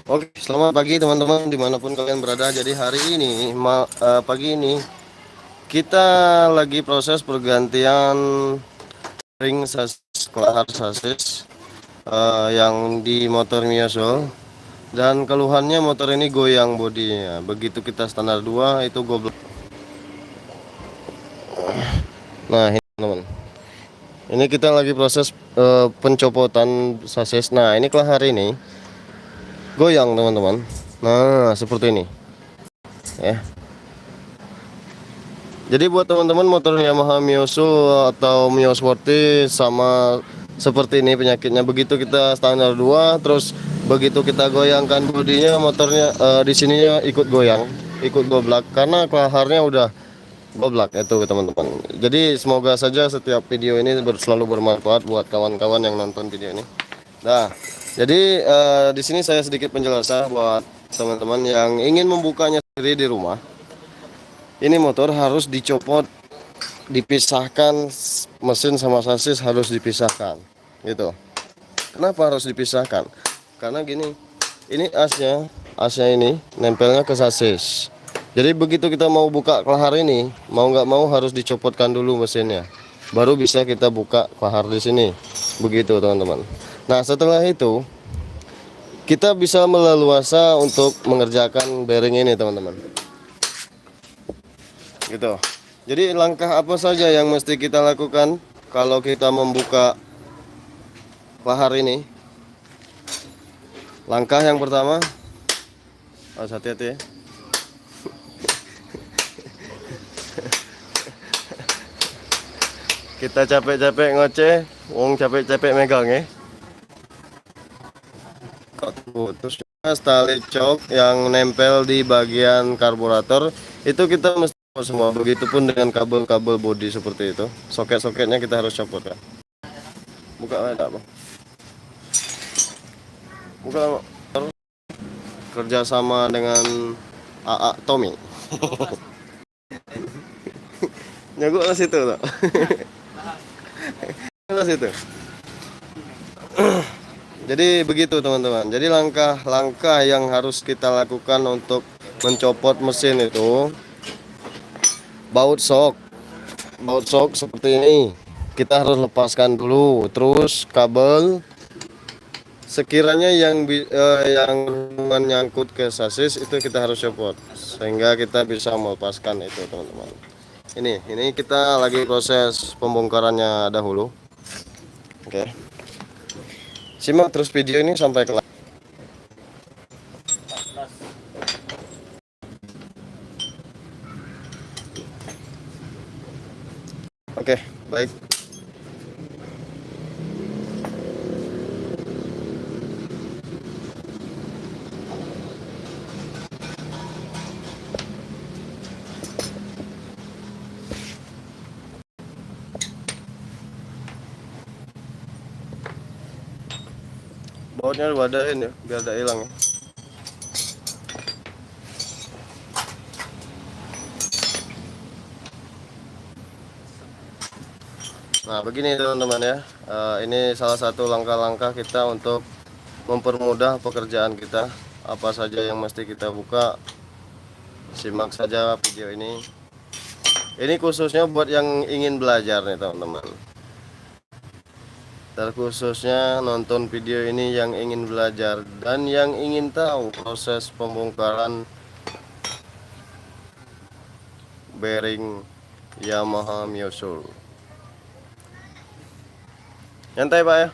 Oke, selamat pagi teman-teman dimanapun kalian berada. Jadi hari ini, pagi ini kita lagi proses pergantian ring sasis, kelahar sasis yang di motor Miaso. Dan keluhannya motor ini goyang bodinya. Begitu kita standar 2 itu goblok. Nah ini teman, ini kita lagi proses pencopotan sasis. Nah ini kelahar ini goyang teman-teman. Nah seperti ini ya. Jadi buat teman-teman motor Yamaha Mioso atau Mio Sporty sama seperti ini penyakitnya. Begitu kita standar 2 terus begitu kita goyangkan bodinya, motornya di sininya ikut goyang, ikut goblak karena kelaharnya udah goblak itu teman-teman. Jadi semoga saja setiap video ini selalu bermanfaat buat kawan-kawan yang nonton video ini. Nah, jadi di sini saya sedikit penjelasan buat teman-teman yang ingin membukanya sendiri di rumah. Ini motor harus dicopot, dipisahkan, mesin sama sasis harus dipisahkan gitu. Kenapa harus dipisahkan? Karena gini, ini asnya ini nempelnya ke sasis. Jadi begitu kita mau buka kelahar ini, mau nggak mau harus dicopotkan dulu mesinnya, baru bisa kita buka kelahar di sini. Begitu teman-teman. Nah setelah itu kita bisa meleluasa untuk mengerjakan bearing ini teman-teman. Gitu. Jadi langkah apa saja yang mesti kita lakukan kalau kita membuka kelahar ini? Langkah yang pertama, harus hati-hati ya. Kita capek-capek ngoceh, wong capek-capek megang ya. Kok putus tali cok yang nempel di bagian karburator itu kita mesti semua, begitupun dengan kabel-kabel bodi seperti itu. Soket-soketnya kita harus copot kan. Buka ada apa? Buka kerjasama dengan AA Tommy. Nyogok lah situ tuh. Situ. Jadi begitu teman-teman. Jadi langkah-langkah yang harus kita lakukan untuk mencopot mesin itu, baut sok seperti ini kita harus lepaskan dulu. Terus kabel sekiranya yang nyangkut ke sasis itu kita harus copot sehingga kita bisa melepaskan itu teman-teman. Ini kita lagi proses pembongkarannya dahulu. Oke. Simak terus video ini sampai kelar. Oke, baik. Bautnya wadain ya, biar tidak hilang ya. Nah begini teman-teman ya, ini salah satu langkah-langkah kita untuk mempermudah pekerjaan kita. Apa saja yang mesti kita buka, simak saja video ini. Ini khususnya buat yang ingin belajar nih teman-teman. Terkhususnya nonton video ini yang ingin belajar dan yang ingin tahu proses pembongkaran bearing Yamaha Mioso. Nyantai Pak ya.